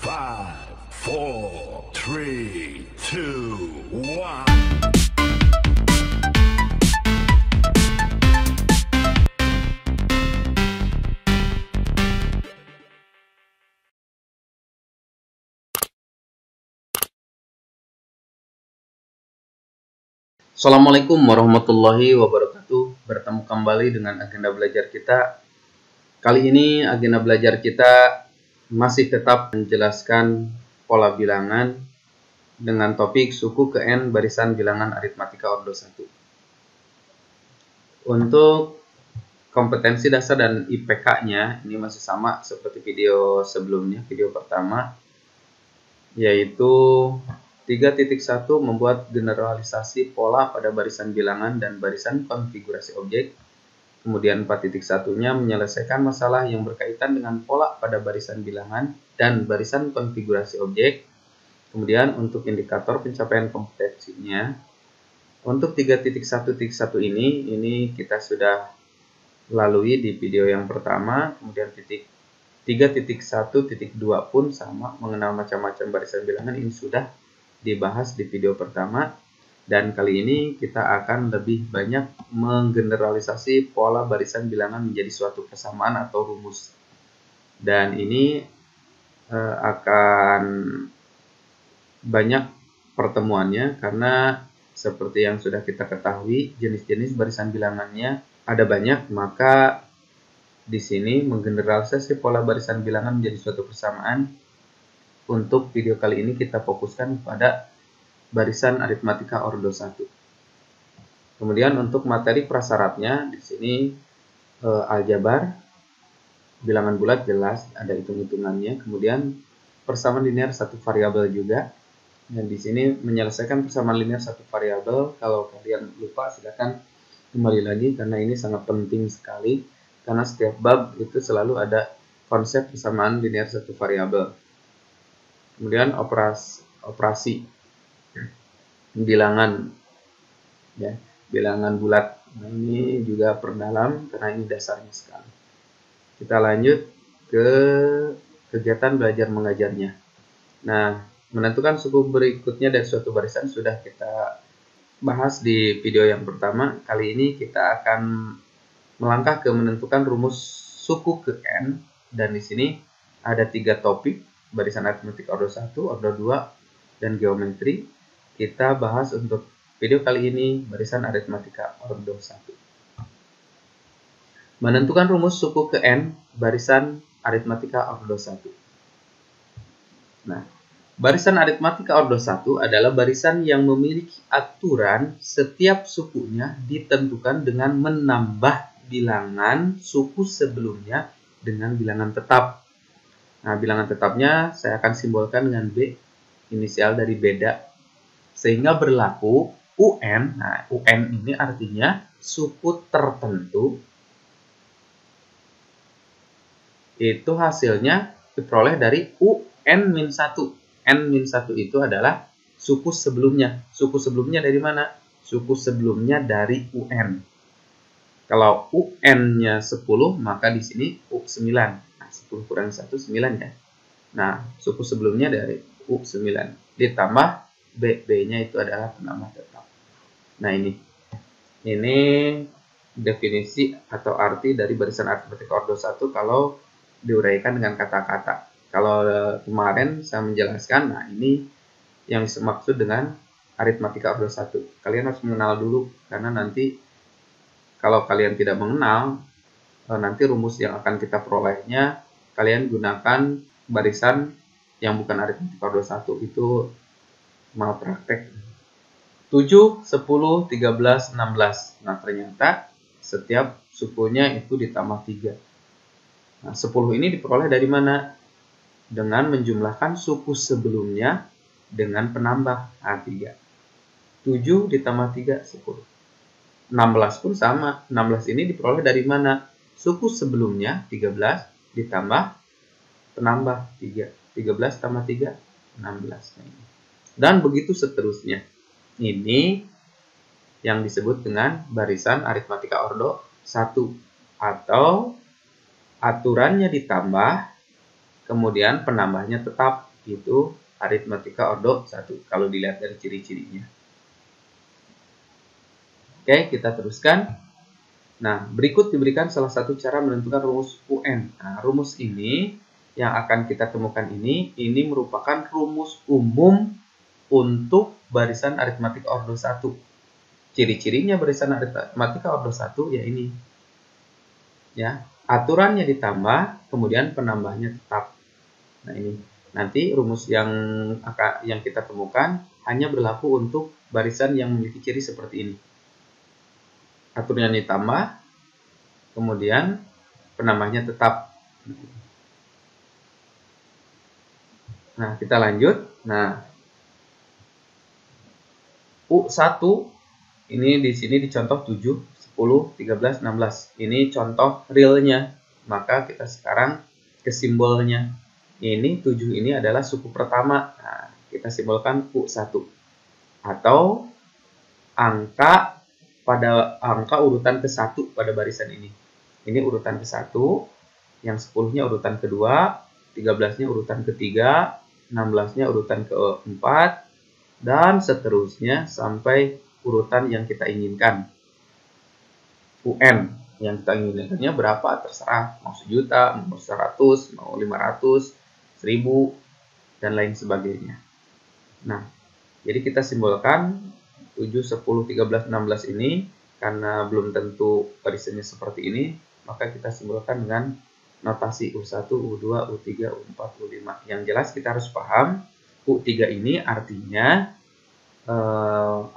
5, 4, 3, 2, 1. Assalamualaikum warahmatullahi wabarakatuh. Bertemu kembali dengan agenda belajar kita. Kali ini agenda belajar kita masih tetap menjelaskan pola bilangan dengan topik suku ke N barisan bilangan aritmatika ordo 1. Untuk kompetensi dasar dan IPK-nya ini masih sama seperti video sebelumnya, video pertama, yaitu 3.1 membuat generalisasi pola pada barisan bilangan dan barisan konfigurasi objek. Kemudian 4.1-nya menyelesaikan masalah yang berkaitan dengan pola pada barisan bilangan dan barisan konfigurasi objek. Kemudian untuk indikator pencapaian kompetensinya, untuk 3.1.1 ini kita sudah lalui di video yang pertama. Kemudian 3.1.2 pun sama, mengenal macam-macam barisan bilangan, ini sudah dibahas di video pertama, dan kali ini kita akan lebih banyak menggeneralisasi pola barisan bilangan menjadi suatu persamaan atau rumus. Dan ini akan banyak pertemuannya karena seperti yang sudah kita ketahui, jenis-jenis barisan bilangannya ada banyak, maka di sini menggeneralisasi pola barisan bilangan menjadi suatu persamaan. Untuk video kali ini kita fokuskan pada barisan aritmatika ordo 1. Kemudian untuk materi prasyaratnya di sini aljabar, bilangan bulat jelas ada hitung-hitungannya, kemudian persamaan linear satu variabel juga. Dan di sini menyelesaikan persamaan linear satu variabel, kalau kalian lupa silakan kembali lagi karena ini sangat penting sekali, karena setiap bab itu selalu ada konsep persamaan linear satu variabel. Kemudian operasi bilangan, ya, bilangan bulat. Nah, ini juga perdalam karena ini dasarnya sekali. Kita lanjut ke kegiatan belajar mengajarnya. Nah, menentukan suku berikutnya dari suatu barisan sudah kita bahas di video yang pertama. Kali ini kita akan melangkah ke menentukan rumus suku ke N, dan di sini ada 3 topik: barisan aritmatika ordo 1, ordo 2, dan geometri. Kita bahas untuk video kali ini barisan aritmatika ordo 1. Menentukan rumus suku ke N barisan aritmatika ordo 1. Nah, barisan aritmatika ordo 1 adalah barisan yang memiliki aturan setiap sukunya ditentukan dengan menambah bilangan suku sebelumnya dengan bilangan tetap. Nah, bilangan tetapnya saya akan simbolkan dengan B, inisial dari beda, sehingga berlaku UN. Nah, UN ini artinya suku tertentu, itu hasilnya diperoleh dari UN-1. N-1 itu adalah suku sebelumnya. Suku sebelumnya dari mana? Suku sebelumnya dari UN. Kalau UN-nya 10, maka di sini U9. 10 kurang 1, 9 ya. Nah, suku sebelumnya dari U9. Ditambah B-nya itu adalah penambah tetap. Nah, ini definisi atau arti dari barisan aritmatika ordo 1 kalau diuraikan dengan kata-kata. Kalau kemarin saya menjelaskan, nah ini yang dimaksud dengan aritmatika ordo 1. Kalian harus mengenal dulu, karena nanti kalau kalian tidak mengenal, nanti rumus yang akan kita perolehnya kalian gunakan barisan yang bukan aritmatika ordo 1, itu malpraktek. 7, 10, 13, 16. Nah, ternyata setiap sukunya itu ditambah 3. Nah, 10 ini diperoleh dari mana? Dengan menjumlahkan suku sebelumnya dengan penambah. Nah, 3. 7 ditambah 3, 10. 16 pun sama. 16 ini diperoleh dari mana? Suku sebelumnya 13 ditambah penambah 3. 13 tambah 3, 16. Dan begitu seterusnya. Ini yang disebut dengan barisan aritmatika ordo 1. Atau aturannya ditambah, kemudian penambahnya tetap itu aritmatika ordo 1 kalau dilihat dari ciri-cirinya. Oke, kita teruskan. Nah, berikut diberikan salah satu cara menentukan rumus UN. Nah, rumus ini yang akan kita temukan ini merupakan rumus umum untuk barisan aritmatika ordo 1. Ciri-cirinya barisan aritmatika ordo 1 ya ini. Ya, aturannya ditambah, kemudian penambahnya tetap. Nah, ini nanti rumus yang kita temukan hanya berlaku untuk barisan yang memiliki ciri seperti ini. Aturannya ditambah, kemudian penambahnya tetap. Nah, kita lanjut. Nah, U1 ini di sini dicontoh 7, 10, 13, 16. Ini contoh realnya. Maka kita sekarang ke simbolnya. Ini 7 ini adalah suku pertama. Nah, kita simbolkan U1. Atau angka urutan ke-1 pada barisan ini. Ini urutan ke-1, yang 10-nya urutan kedua, 13-nya urutan ketiga, 16-nya urutan ke-4, dan seterusnya sampai urutan yang kita inginkan. UN yang kita inginkannya berapa terserah, mau 1 juta, mau 100, mau 500, 1000, dan lain sebagainya. Nah, jadi kita simbolkan 7, 10, 13, 16 ini karena belum tentu barisannya seperti ini, maka kita simbolkan dengan notasi U1, U2, U3, U4, U5. Yang jelas kita harus paham U3 ini artinya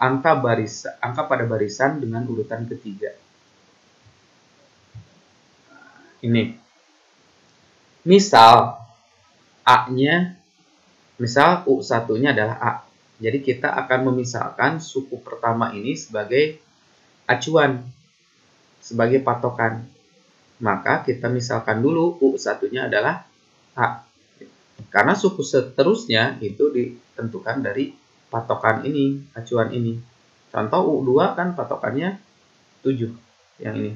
angka pada barisan dengan urutan ketiga. Ini. Misal A-nya, misal U1-nya adalah A. Jadi kita akan memisalkan suku pertama ini sebagai acuan, sebagai patokan. Maka kita misalkan dulu U1-nya adalah A. Karena suku seterusnya itu ditentukan dari patokan ini, acuan ini. Contoh U2 kan patokannya 7, yang ini.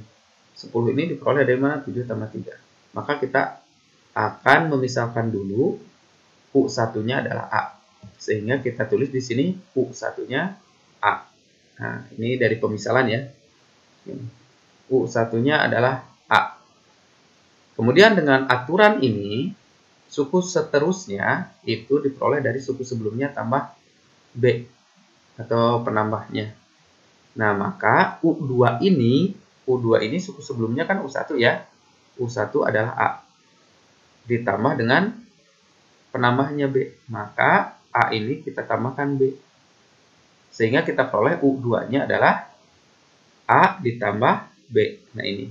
10 ini diperoleh dari mana? 7 tambah 3. Maka kita akan memisahkan dulu U1-nya adalah A. Sehingga kita tulis di sini U1-nya A. Nah, ini dari pemisalan ya. U1-nya adalah A. Kemudian dengan aturan ini, suku seterusnya itu diperoleh dari suku sebelumnya tambah B atau penambahnya. Nah, maka U2 ini suku sebelumnya kan U1 ya. U1 adalah A. Ditambah dengan penambahnya B. Maka A ini kita tambahkan B. Sehingga kita peroleh U2-nya adalah A ditambah B. Nah, ini.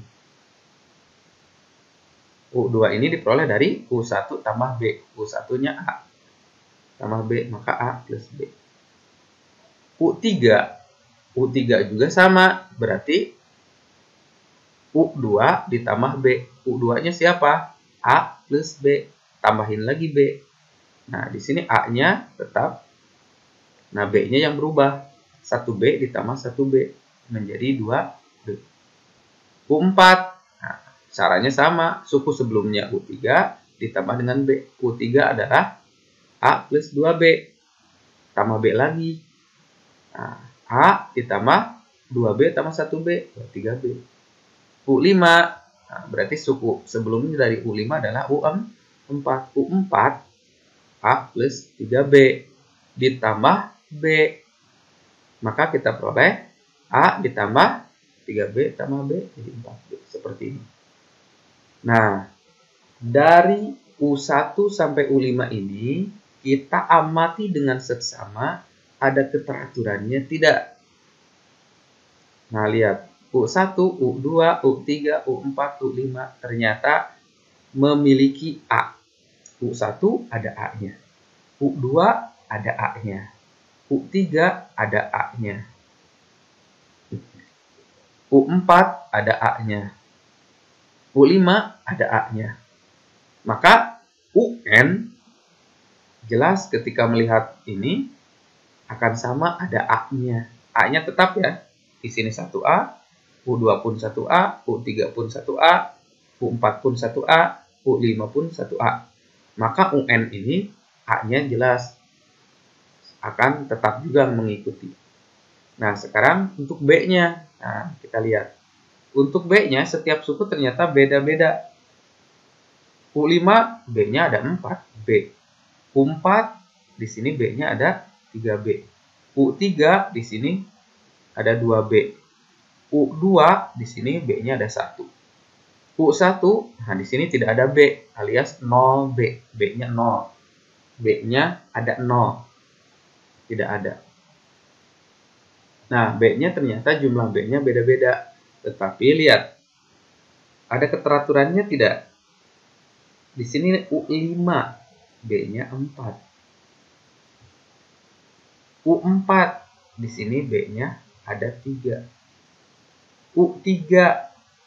U2 ini diperoleh dari U1 tambah B. U1-nya A. Tambah B, maka A plus B. U3 juga sama. Berarti U2 ditambah B. U2-nya siapa? A plus B. Tambahin lagi B. Nah, di sini A-nya tetap. Nah, B-nya yang berubah. 1B ditambah 1B. Menjadi 2B. U4. Nah, caranya sama. Suku sebelumnya U3 ditambah dengan B. U3 adalah A plus 2B. Tambah B lagi. Nah, A ditambah 2B tambah 1B. 3B. U5. Nah, berarti suku sebelumnya dari U5 adalah U4. U4 A plus 3B ditambah B. Maka kita peroleh A ditambah 3B tambah B jadi 4B. Seperti ini. Nah, dari U1 sampai U5 ini kita amati dengan seksama ada keteraturannya tidak. Nah, lihat. U1, U2, U3, U4, U5 ternyata memiliki A. U1 ada A-nya. U2 ada A-nya. U3 ada A-nya. U4 ada A-nya. U5 ada A-nya. Maka UN jelas ketika melihat ini akan sama ada A-nya. A-nya tetap ya. Di sini 1A. U2 pun 1A, U3 pun 1A, U4 pun 1A, U5 pun 1A. Maka UN ini A-nya jelas akan tetap juga mengikuti. Nah, sekarang untuk B-nya. Nah, kita lihat. Untuk B-nya, setiap suku ternyata beda-beda. U5, B-nya ada 4B. U4, di sini B-nya ada 3B. U3, di sini ada 2B. U2, di sini B-nya ada 1. U1, nah di sini tidak ada B, alias 0B. B-nya 0. B-nya ada 0. Tidak ada. Nah, B-nya ternyata jumlah B-nya beda-beda. Tetapi lihat, ada keteraturannya tidak? Di sini U5, B-nya 4. U4, di sini B-nya ada 3. U3,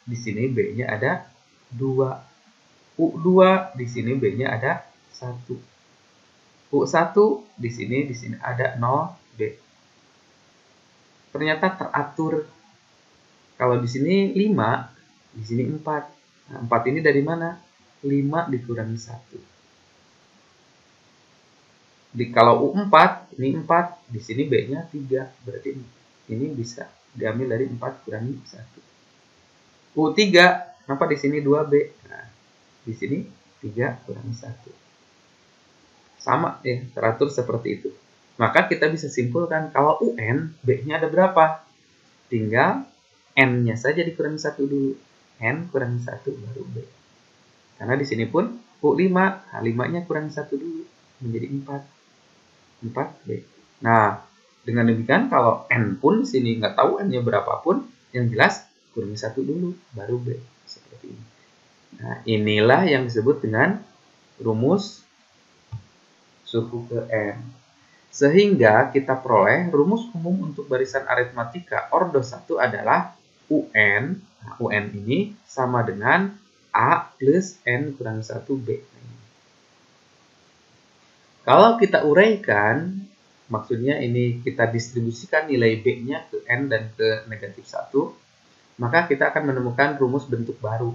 di sini B-nya ada 2. U2, di sini B-nya ada 1. U1, di sini ada 0B. Ternyata teratur. Kalau di sini 5, di sini 4. Nah, 4 ini dari mana? 5 dikurangi 1. Kalau U4, ini 4, di sini B-nya 3. Berarti ini bisa diambil dari 4 kurangi 1. U3, kenapa di sini 2B? Nah, di sini 3 kurangi 1. Sama ya, teratur seperti itu. Maka kita bisa simpulkan kalau UN, B-nya ada berapa? Tinggal N-nya saja dikurangi 1 dulu. N kurangi 1 baru B. Karena di sini pun U5, nah 5-nya kurangi 1 dulu. Menjadi 4. 4B. Nah, dengan demikian kalau N pun di sini nggak tahu N-nya berapapun, yang jelas kurangi 1 dulu, baru B. Seperti ini. Nah, inilah yang disebut dengan rumus suku ke N. Sehingga kita peroleh rumus umum untuk barisan aritmatika ordo 1 adalah UN. Nah, UN ini sama dengan A plus N kurangi 1B. Kalau kita uraikan, maksudnya ini kita distribusikan nilai B-nya ke N dan ke negatif 1, maka kita akan menemukan rumus bentuk baru.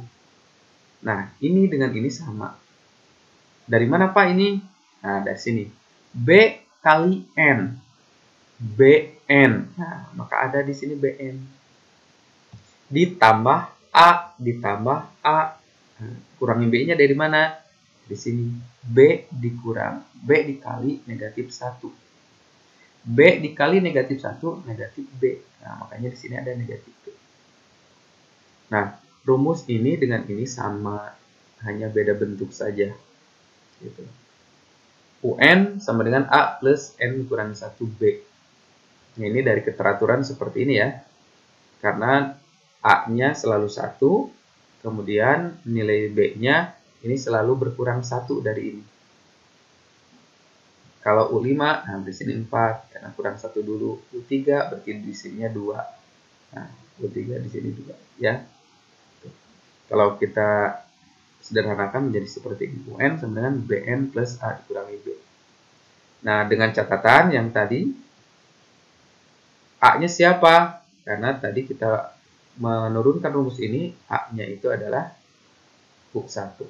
Nah, ini dengan ini sama. Dari mana Pak ini? Nah, dari sini. B kali N. Bn. Nah, maka ada di sini Bn. Ditambah A, ditambah A. Nah, kurangi B-nya dari mana? Di sini. B dikurang. B dikali negatif 1. B dikali negatif 1, negatif B. Nah, makanya di sini ada negatif B. Nah, rumus ini dengan ini sama. Hanya beda bentuk saja. Gitu. UN sama dengan A plus N kurangi 1B. Nah, ini dari keteraturan seperti ini ya. Karena A-nya selalu 1, kemudian nilai B-nya ini selalu berkurang 1 dari ini. Kalau U5, nah di sini 4, karena kurang 1 dulu. U3 berarti di sininya 2. Nah, U3 di sini 2, ya. Kalau kita sederhanakan menjadi seperti ini. UN sama dengan Bn plus A dikurangi B. Nah, dengan catatan yang tadi, A-nya siapa? Karena tadi kita menurunkan rumus ini, A-nya itu adalah U1.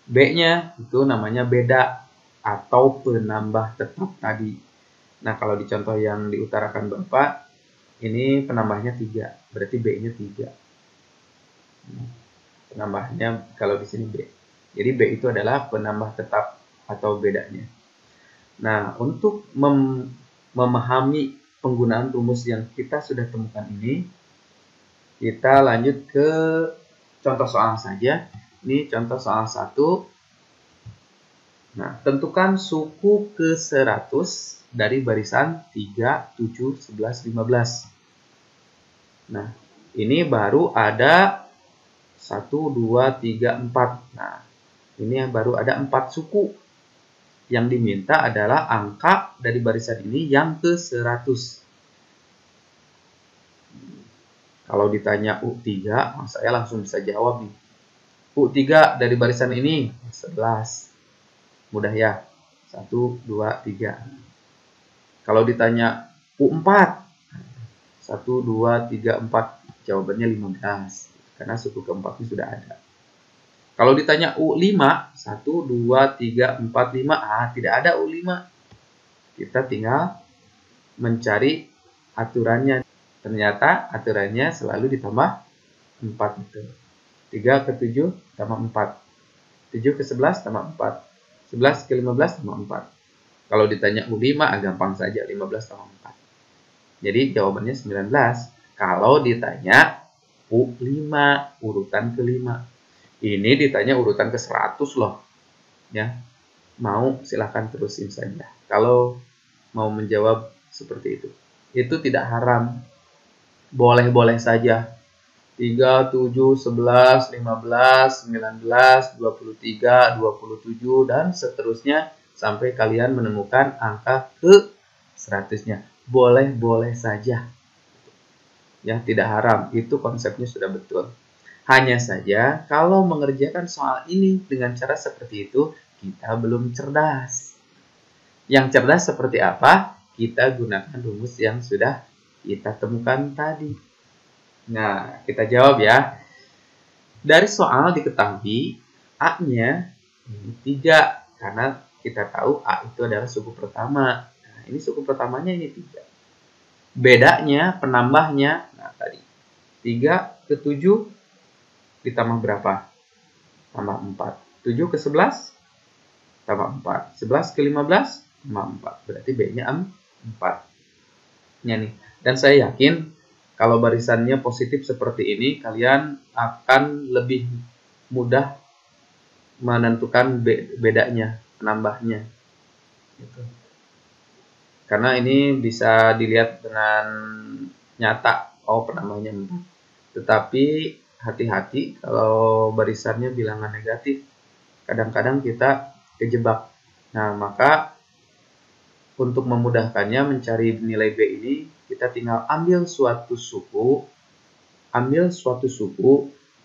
B-nya itu namanya beda atau penambah tetap tadi. Nah, kalau di contoh yang diutarakan Bapak, ini penambahnya 3, berarti B-nya 3. Penambahnya kalau di sini B. Jadi B itu adalah penambah tetap atau bedanya. Nah, untuk memahami penggunaan rumus yang kita sudah temukan ini, kita lanjut ke contoh soal saja. Ini contoh soal 1. Nah, tentukan suku ke 100 dari barisan 3, 7, 11, 15. Nah, ini baru ada 1, 2, 3, 4. Nah, ini yang baru ada 4 suku. Yang diminta adalah angka dari barisan ini yang ke 100. Kalau ditanya U3, saya langsung bisa jawab nih. U3 dari barisan ini 11. Mudah ya. 1, 2, 3. Kalau ditanya U4, 1, 2, 3, 4. Jawabannya 15. Karena suku keempatnya sudah ada. Kalau ditanya U5, 1, 2, 3, 4, 5, tidak ada U5. Kita tinggal mencari aturannya. Ternyata aturannya selalu ditambah 4 itu. 3 ke 7 tambah 4. 7 ke 11 tambah 4. 11 ke 15 tambah 4. Kalau ditanya U5, gampang saja, 15 tambah 4. Jadi jawabannya 19. Kalau ditanya U5, urutan kelima. Ini ditanya urutan ke 100 loh. Ya. Mau silahkan terusin saja. Kalau mau menjawab seperti itu. Itu tidak haram. Boleh-boleh saja. 3, 7, 11, 15, 19, 23, 27, dan seterusnya sampai kalian menemukan angka ke 100-nya. Boleh-boleh saja. Ya, tidak haram. Itu konsepnya sudah betul. Hanya saja, kalau mengerjakan soal ini dengan cara seperti itu, kita belum cerdas. Yang cerdas seperti apa? Kita gunakan rumus yang sudah kita temukan tadi. Nah, kita jawab ya. Dari soal diketahui A-nya ini 3. Karena kita tahu A itu adalah suku pertama. Nah, ini suku pertamanya ini 3. Bedanya, penambahnya, nah tadi 3 ke 7 ditambah berapa? Tambah 4. 7 ke 11 tambah 4. 11 ke 15 tambah 4. Berarti B-nya 4. Ya nih. Dan saya yakin kalau barisannya positif seperti ini, kalian akan lebih mudah menentukan bedanya, penambahnya. Gitu. Karena ini bisa dilihat dengan nyata. Oh, penambahnya 4. Tetapi hati-hati kalau barisannya bilangan negatif. Kadang-kadang kita kejebak. Nah, maka untuk memudahkannya mencari nilai B ini, kita tinggal ambil suatu suku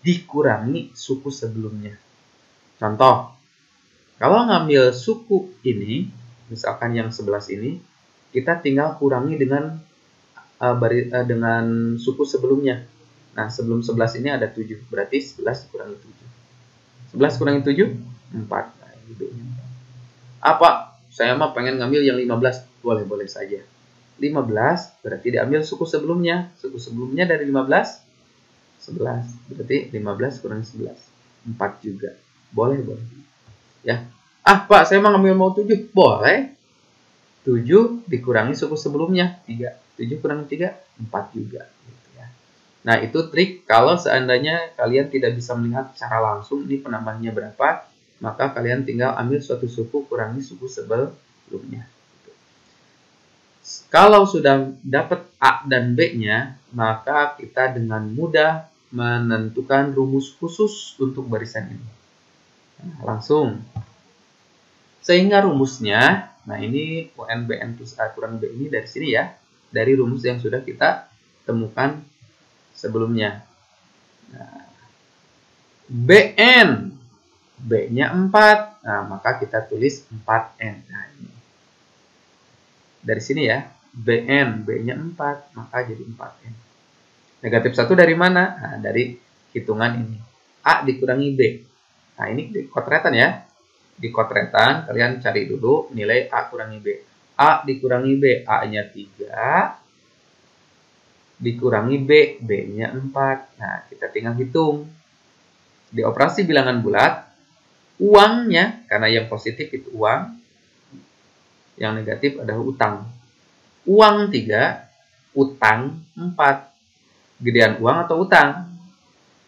dikurangi suku sebelumnya. Contoh, kalau ngambil suku ini, misalkan yang 11 ini, kita tinggal kurangi dengan suku sebelumnya. Nah, sebelum 11 ini ada 7, berarti 11 kurangi 7. 11 kurangi 7, 4. Nah, ini B-nya 4. Apa? Saya mah pengen ngambil yang 15. Boleh-boleh saja. 15 berarti diambil suku sebelumnya. Suku sebelumnya dari 15, 11. Berarti 15 kurangi 11. 4 juga. Boleh-boleh. Ya. Pak, saya mah ngambil mau 7. Boleh. 7 dikurangi suku sebelumnya. 3. 7 kurangi 3, 4 juga. Gitu ya. Nah, itu trik kalau seandainya kalian tidak bisa melihat secara langsung ini penambahnya berapa, maka kalian tinggal ambil suatu suku kurangi suku sebelumnya. Kalau sudah dapat A dan B-nya, maka kita dengan mudah menentukan rumus khusus untuk barisan ini. Nah, langsung. Sehingga rumusnya, nah ini UN BN plus A kurang B ini dari sini ya, dari rumus yang sudah kita temukan sebelumnya. Nah, BN, B-nya 4, nah maka kita tulis 4N. Nah, ini. Dari sini ya, BN, B-nya 4, maka jadi 4N. Negatif 1 dari mana? Nah, dari hitungan ini. A dikurangi B. Nah, ini di kotretan ya. Di kotretan, kalian cari dulu nilai A kurangi B. A dikurangi B, A-nya 3. Dikurangi B, B-nya 4. Nah, kita tinggal hitung. Di operasi bilangan bulat, uangnya, karena yang positif itu uang, yang negatif adalah utang. Uang 3, utang 4. Gedean uang atau utang?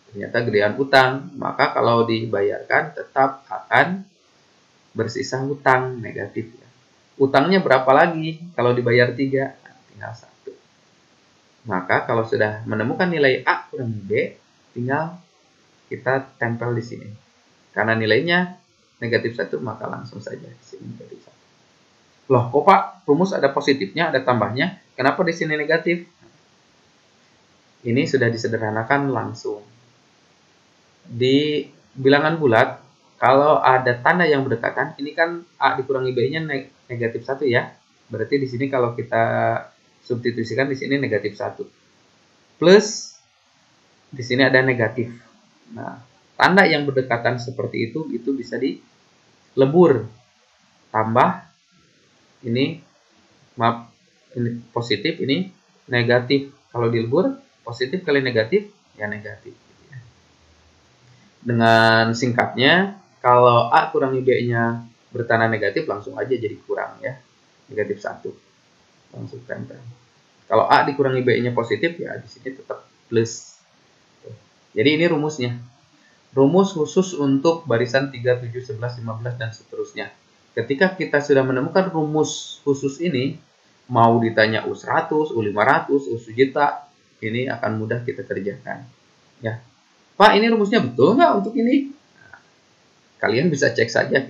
Ternyata gedean utang. Maka kalau dibayarkan tetap akan bersisa hutang negatif. Utangnya berapa lagi kalau dibayar 3? Nah, tinggal 1. Maka kalau sudah menemukan nilai A kurang B, tinggal kita tempel di sini. Karena nilainya negatif 1, maka langsung saja di sini negatif 1. Loh, kok Pak, rumus ada positifnya, ada tambahnya, kenapa di sini negatif? Ini sudah disederhanakan langsung. Di bilangan bulat, kalau ada tanda yang berdekatan, ini kan A dikurangi B-nya negatif 1 ya. Berarti di sini kalau kita substitusikan di sini negatif 1. Plus, di sini ada negatif. Nah, tanda yang berdekatan seperti itu bisa dilebur. Tambah, ini, maaf, ini positif, ini negatif. Kalau dilebur, positif kali negatif, ya negatif. Dengan singkatnya, kalau A kurangi B-nya bertanda negatif, langsung aja jadi kurang ya. Negatif 1. Langsung tempel. Kalau A dikurangi B-nya positif, ya di sini tetap plus. Jadi ini rumusnya. Rumus khusus untuk barisan 3, 7, 11, 15, dan seterusnya. Ketika kita sudah menemukan rumus khusus ini, mau ditanya U100, U500, U1 ini akan mudah kita kerjakan. Ya, Pak, ini rumusnya betul nggak untuk ini? Nah, kalian bisa cek saja.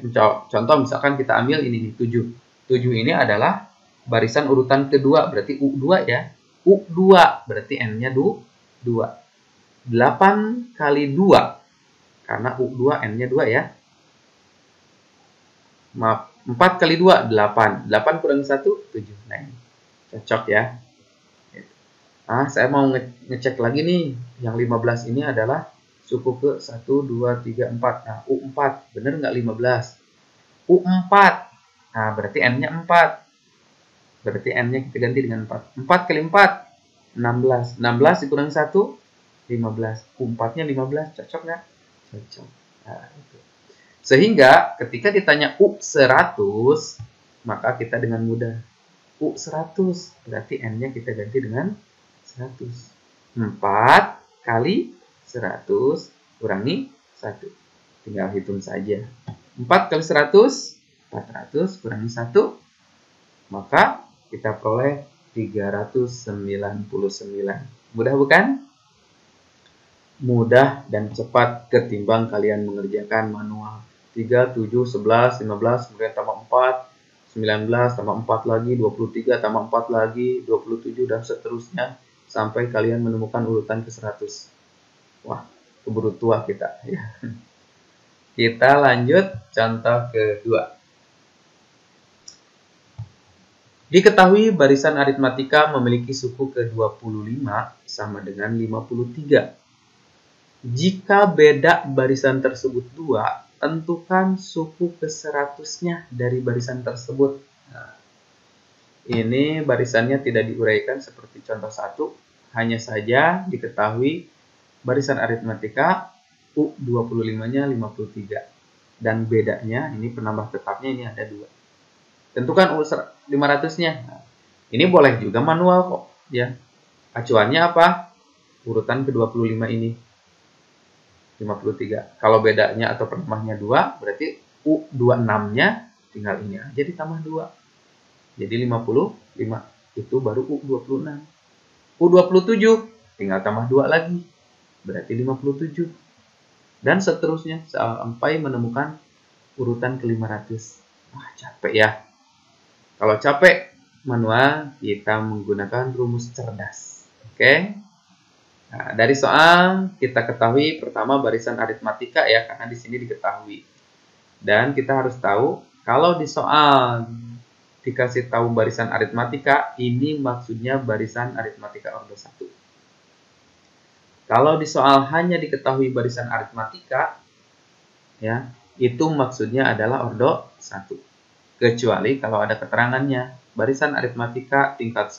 Contoh misalkan kita ambil ini nih, 7. 7 ini adalah barisan urutan kedua, berarti U2 ya. U2 berarti N-nya 2. 8 kali 2. Karena U2 N-nya 2 ya. Maaf, 4 kali 2, 8. 8 kurang 1, 7. Nah, ini cocok ya. Nah, saya mau ngecek lagi nih. Yang 15 ini adalah suku ke 1, 2, 3, 4. Nah, U4. Bener nggak 15? U4. Nah, berarti N-nya 4. Berarti N-nya kita ganti dengan 4. 4 kali 4, 16. 16 dikurangi 1, 15. U4-nya 15. Cocok nggak? Cocok. Nah, itu. Sehingga ketika ditanya U100, maka kita dengan mudah. U100 berarti N-nya kita ganti dengan 100. 4 kali 100 kurangi 1. Tinggal hitung saja. 4 kali 100, 400 kurangi 1. Maka kita peroleh 399. Mudah bukan? Mudah dan cepat ketimbang kalian mengerjakan manual. 3, 7, 11, 15, kemudian tambah 4, 19, tambah 4 lagi, 23, tambah 4 lagi, 27, dan seterusnya. Sampai kalian menemukan urutan ke 100. Wah, keburu tua kita. Kita lanjut contoh kedua. Diketahui barisan aritmatika memiliki suku ke-25 sama dengan 53. Jika beda barisan tersebut 2, tentukan suku ke-100-nya dari barisan tersebut. Nah, ini barisannya tidak diuraikan seperti contoh 1. Hanya saja diketahui barisan aritmatika U25-nya 53. Dan bedanya, ini penambah tetapnya ini ada 2. Tentukan U500-nya. Nah, ini boleh juga manual kok. Ya. Acuannya apa? Urutan ke-25 ini. 53. Kalau bedanya atau penambahnya 2, berarti U26-nya tinggal ini aja ditambah 2. Jadi 55. Itu baru U26. U27 tinggal tambah 2 lagi. Berarti 57. Dan seterusnya sampai menemukan urutan ke-500. Wah, capek ya. Kalau capek manual, kita menggunakan rumus cerdas. Oke? Nah, dari soal kita ketahui pertama barisan aritmatika ya, karena di sini diketahui. Dan kita harus tahu kalau di soal dikasih tahu barisan aritmatika, ini maksudnya barisan aritmatika ordo 1. Kalau di soal hanya diketahui barisan aritmatika, ya, itu maksudnya adalah ordo 1. Kecuali kalau ada keterangannya barisan aritmatika tingkat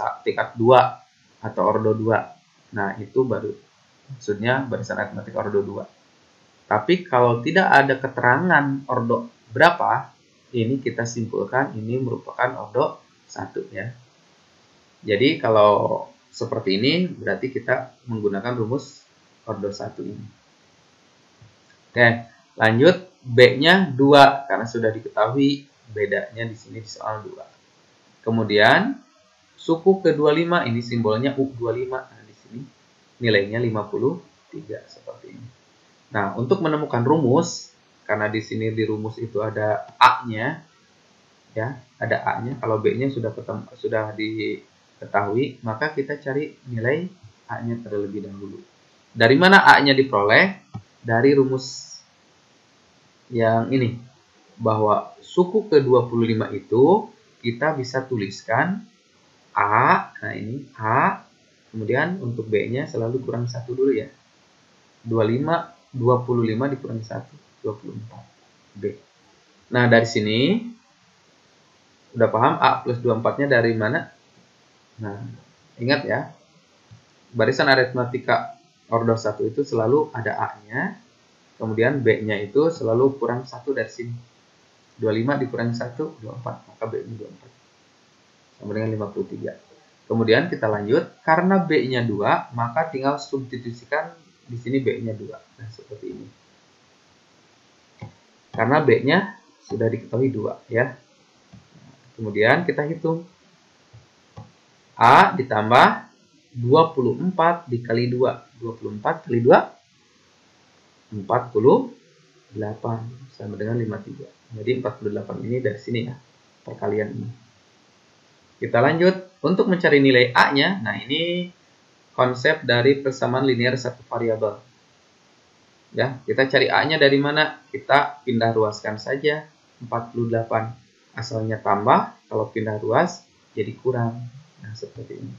2 atau ordo 2. Nah, itu baru maksudnya barisan aritmatika ordo 2. Tapi kalau tidak ada keterangan ordo berapa, ini kita simpulkan ini merupakan ordo 1 ya. Jadi kalau seperti ini berarti kita menggunakan rumus ordo 1 ini. Oke, lanjut. B-nya 2 karena sudah diketahui bedanya di sini di soal 2. Kemudian suku ke-25 ini simbolnya U25. Nah, di sini nilainya 53 seperti ini. Nah, untuk menemukan rumus, karena di sini di rumus itu ada A-nya, ya, ada A-nya. Kalau B-nya sudah diketahui, maka kita cari nilai A-nya terlebih dahulu. Dari mana A-nya diperoleh? Dari rumus yang ini, bahwa suku ke-25 itu kita bisa tuliskan A, nah ini A, kemudian untuk B-nya selalu kurang 1 dulu ya. 25 25 dikurangi 1, 24. B. Nah, dari sini udah paham A plus 24-nya dari mana? Nah, ingat ya, barisan aritmatika order 1 itu selalu ada A-nya, kemudian B-nya itu selalu kurang 1 dari sini. 25 dikurangi 1, 24, maka B-nya 24. Sama dengan 53. Kemudian kita lanjut, karena B-nya 2, maka tinggal substitusikan di sini B-nya 2. Nah, seperti ini. Karena B-nya sudah diketahui 2 ya. Kemudian kita hitung. A ditambah 24 dikali 2. 24 kali 2, 48 sama dengan 53. Jadi 48 ini dari sini ya, perkalian ini. Kita lanjut untuk mencari nilai A-nya. Nah, ini konsep dari persamaan linear satu variabel. Ya, kita cari A-nya dari mana? Kita pindah ruaskan saja 48. Asalnya tambah, kalau pindah ruas jadi kurang. Nah, seperti ini.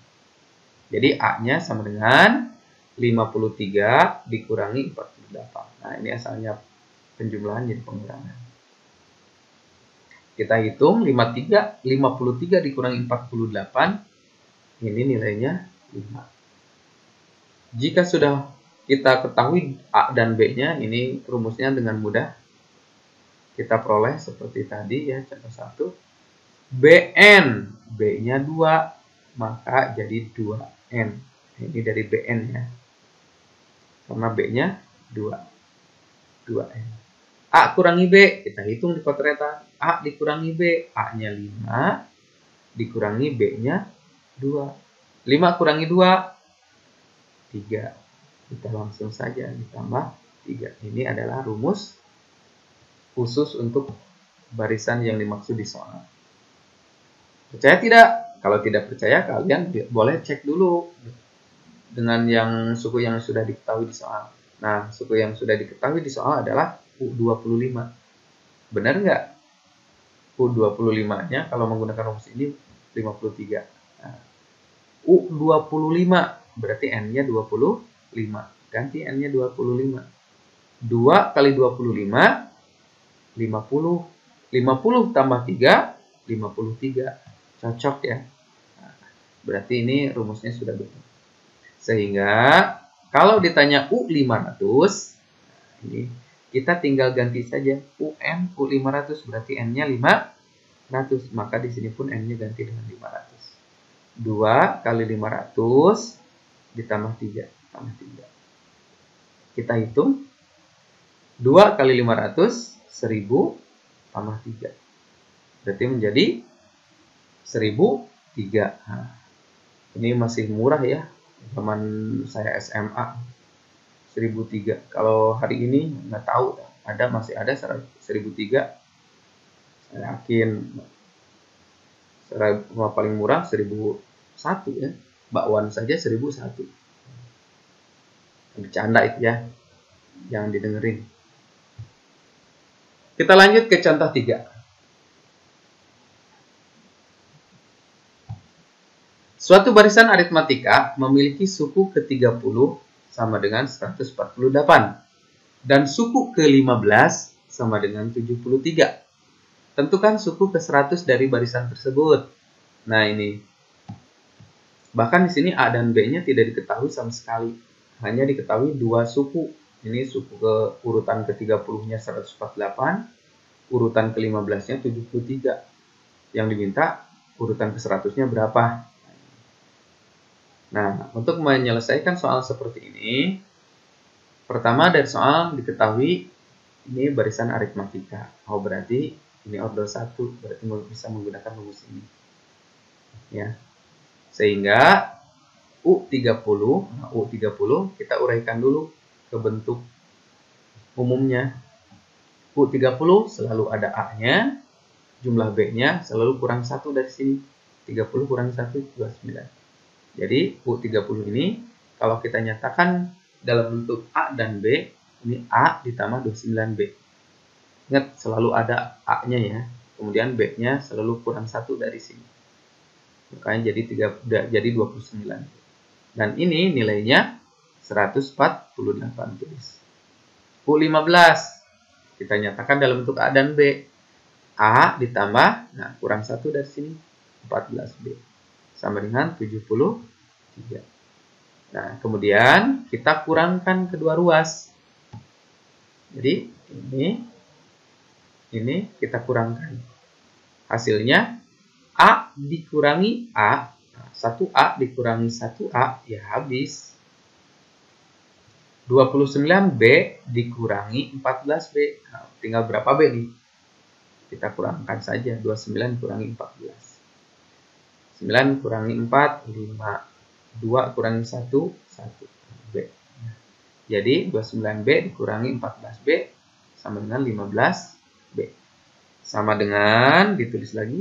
Jadi A-nya sama dengan 53 dikurangi 48. Nah, ini asalnya penjumlahan jadi pengurangan. Kita hitung 53 dikurangi 48. Ini nilainya 5. Jika sudah kita ketahui A dan B-nya, ini rumusnya dengan mudah kita peroleh seperti tadi ya, contoh 1. BN, B-nya 2, maka jadi 2N. Ini dari BN ya. Karena B-nya 2N. A kurangi B, kita hitung di potretan. A dikurangi B, A-nya 5, dikurangi B-nya 2. 5 kurangi 2, 3. Kita langsung saja ditambah 3. Ini adalah rumus khusus untuk barisan yang dimaksud di soal. Percaya tidak? Kalau tidak percaya, kalian boleh cek dulu dengan yang suku yang sudah diketahui di soal. Nah, suku yang sudah diketahui di soal adalah U25. Benar nggak? U25-nya kalau menggunakan rumus ini 53. Nah, U25 berarti N-nya 25. Ganti N-nya 25. 2 kali 25, 50. 50 tambah 3, 53. Cocok ya. Nah, berarti ini rumusnya sudah betul. Sehingga kalau ditanya U500, ini kita tinggal ganti saja UN U500, berarti N-nya 500. Maka di sini pun N-nya ganti dengan 500. 2 kali 500 ditambah 3, tambah 3. Kita hitung. 2 kali 500, 1000 tambah 3. Berarti menjadi 1003. Nah, ini masih murah ya. Zaman saya SMA 1003. Kalau hari ini nggak tahu, masih ada 1003. Saya yakin paling murah 1001 ya. Bakwan saja 1001. Bercanda itu ya. Jangan didengerin. Kita lanjut ke contoh 3. Suatu barisan aritmatika memiliki suku ke-30 sama dengan 148 dan suku ke-15 sama dengan 73. Tentukan suku ke-100 dari barisan tersebut. Nah, ini. Bahkan di sini A dan B-nya tidak diketahui sama sekali. Hanya diketahui 2 suku. Ini suku ke urutan ke-30-nya 148, urutan ke-15-nya 73. Yang diminta urutan ke-100-nya berapa? Nah, untuk menyelesaikan soal seperti ini, pertama dari soal diketahui ini barisan aritmatika. Oh, berarti ini order 1, berarti bisa menggunakan rumus ini. Ya. Sehingga U30, nah U30 kita uraikan dulu ke bentuk umumnya. U30 selalu ada A-nya, jumlah B-nya selalu kurang 1 dari sini. 30 kurang 1, 29. Jadi U30 ini kalau kita nyatakan dalam bentuk A dan B, ini A ditambah 29B. Ingat, selalu ada A-nya ya. Kemudian B-nya selalu kurang 1 dari sini. Makanya jadi 29. Dan ini nilainya 148 tulis. U15. Kita nyatakan dalam bentuk A dan B. A ditambah, nah kurang 1 dari sini, 14B. Sama dengan 73. Nah, kemudian kita kurangkan kedua ruas. Jadi, ini kita kurangkan. Hasilnya, A dikurangi A. Nah, 1A dikurangi 1A, ya habis. 29B dikurangi 14B. Nah, tinggal berapa B nih? Kita kurangkan saja. 29 kurangi 14. 9 kurangi 4, 5. 2 kurangi 1, 1. B. Jadi 29B dikurangi 14B sama dengan 15B. Sama dengan, ditulis lagi,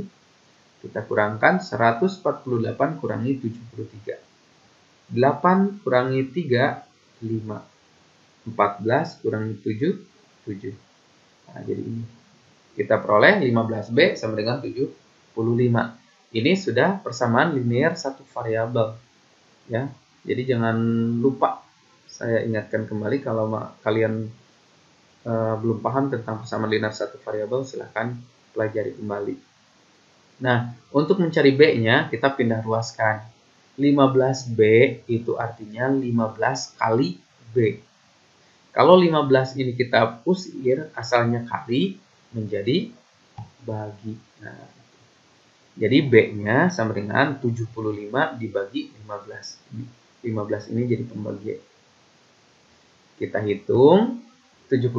kita kurangkan 148 kurangi 73. 8 kurangi 3, 5. 14 kurangi 7, 7. Nah, jadi ini. Kita peroleh 15B sama dengan 75. Ini sudah persamaan linear satu variabel. Ya, jadi jangan lupa. Saya ingatkan kembali kalau kalian belum paham tentang persamaan linear satu variabel, silahkan pelajari kembali. Nah, untuk mencari B-nya, kita pindah ruaskan. 15B itu artinya 15 kali B. Kalau 15 ini kita usir, asalnya kali menjadi bagi. Nah, jadi B-nya sama dengan 75 dibagi 15. 15 ini jadi pembagi. Kita hitung 75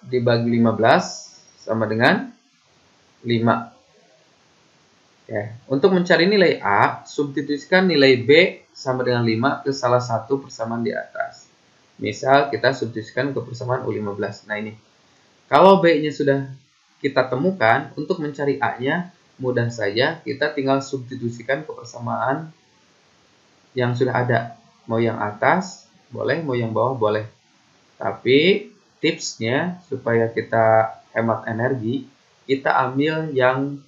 dibagi 15 sama dengan 5. Ya, untuk mencari nilai A, substitusikan nilai B sama dengan 5 ke salah satu persamaan di atas. Misal kita substitusikan ke persamaan U15. Nah ini. Kalau B-nya sudah kita temukan, untuk mencari A-nya mudah saja, kita tinggal substitusikan ke persamaan yang sudah ada. Mau yang atas boleh, mau yang bawah boleh. Tapi tipsnya supaya kita hemat energi, kita ambil yang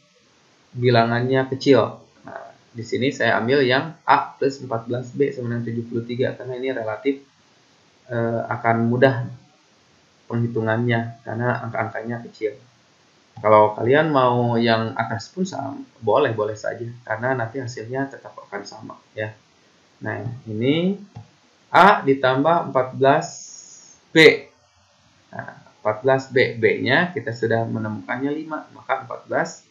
bilangannya kecil. Nah, di sini saya ambil yang A plus 14B sama dengan 73 karena ini relatif akan mudah penghitungannya karena angka-angkanya kecil. Kalau kalian mau yang atas pun sama, boleh saja karena nanti hasilnya tetap akan sama ya. Nah, ini A ditambah 14B. Nah, 14B, B-nya kita sudah menemukannya 5, maka 14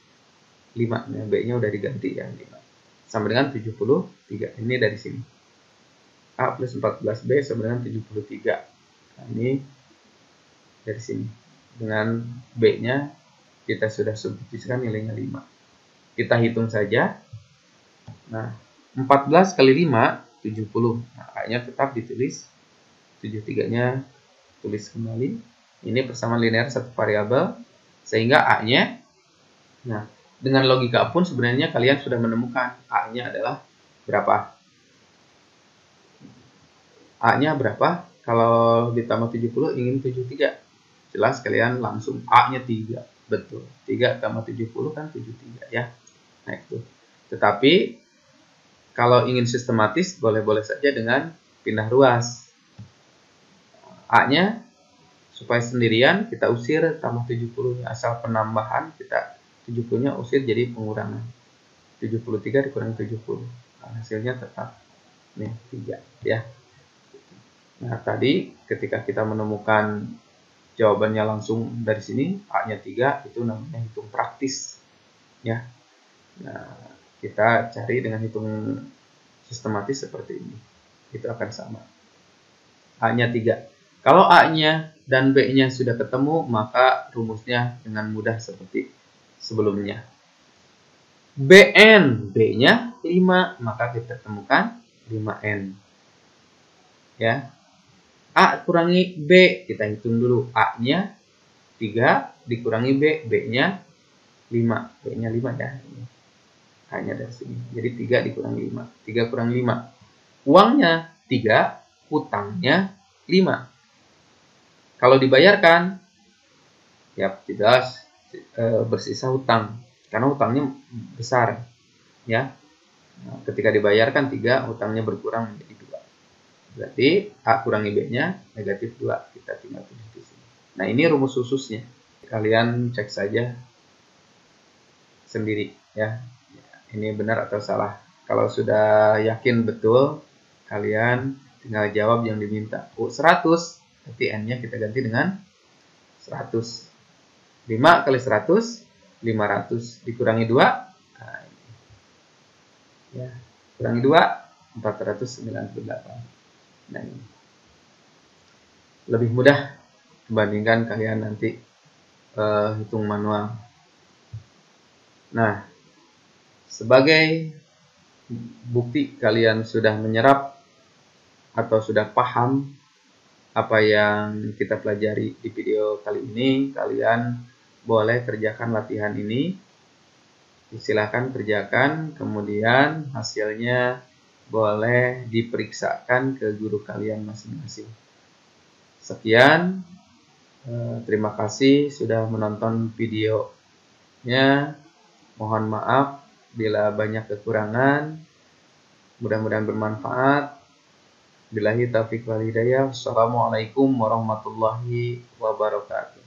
5. Nah, B-nya udah diganti ya 5. Sama dengan 73. Ini dari sini. A plus 14B sama dengan 73. Nah, ini dari sini. Dengan B-nya kita sudah substitusikan nilainya 5. Kita hitung saja. Nah, 14 kali 5, 70. Nah, A-nya tetap ditulis. 73-nya tulis kembali. Ini persamaan linear satu variabel. Sehingga A-nya, nah, dengan logika pun sebenarnya kalian sudah menemukan A-nya adalah berapa. A-nya berapa? Kalau ditambah 70 ingin 73. Jelas kalian langsung A-nya 3. Betul. 3 tambah 70 kan 73 ya. Nah itu. Tetapi kalau ingin sistematis boleh-boleh saja dengan pindah ruas. A-nya supaya sendirian kita usir tambah 70-nya. Asal penambahan kita 70-nya usir jadi pengurangan. 73 dikurangi 70. Nah, hasilnya tetap nih 3 ya. Nah, tadi ketika kita menemukan jawabannya langsung dari sini, A-nya 3, itu namanya hitung praktis. Ya. Nah, kita cari dengan hitung sistematis seperti ini. Itu akan sama. A-nya 3. Kalau A-nya dan B-nya sudah ketemu, maka rumusnya dengan mudah seperti sebelumnya. Bn, B-nya 5, maka kita temukan 5N. Ya. A kurangi B, kita hitung dulu. A-nya 3 dikurangi B, B-nya 5. B-nya 5 ya. A-nya dari sini. Jadi 3 dikurangi 5. 3 kurangi 5. Uangnya 3, utangnya 5. Kalau dibayarkan, ya jelas bersisa hutang. Karena hutangnya besar. Ya. Nah, ketika dibayarkan 3, hutangnya berkurang menjadi 2. Berarti A kurangi B-nya negatif 2. Kita tinggal tulis di sini. Nah, ini rumus khususnya. Kalian cek saja sendiri ya. Ini benar atau salah. Kalau sudah yakin betul, kalian tinggal jawab yang diminta. 100, berarti N-nya kita ganti dengan 100. 5 kali 100, 500. Dikurangi 2, nah, ya, kurangi 2, 498. Nah, ini lebih mudah dibandingkan kalian nanti hitung manual. Nah, sebagai bukti kalian sudah menyerap atau sudah paham apa yang kita pelajari di video kali ini, kalian boleh kerjakan latihan ini. Silakan kerjakan, kemudian hasilnya boleh diperiksakan ke guru kalian masing-masing. Sekian, terima kasih sudah menonton videonya. Mohon maaf bila banyak kekurangan. Mudah-mudahan bermanfaat. Billahi taufiq wal hidayah. Wassalamualaikum warahmatullahi wabarakatuh.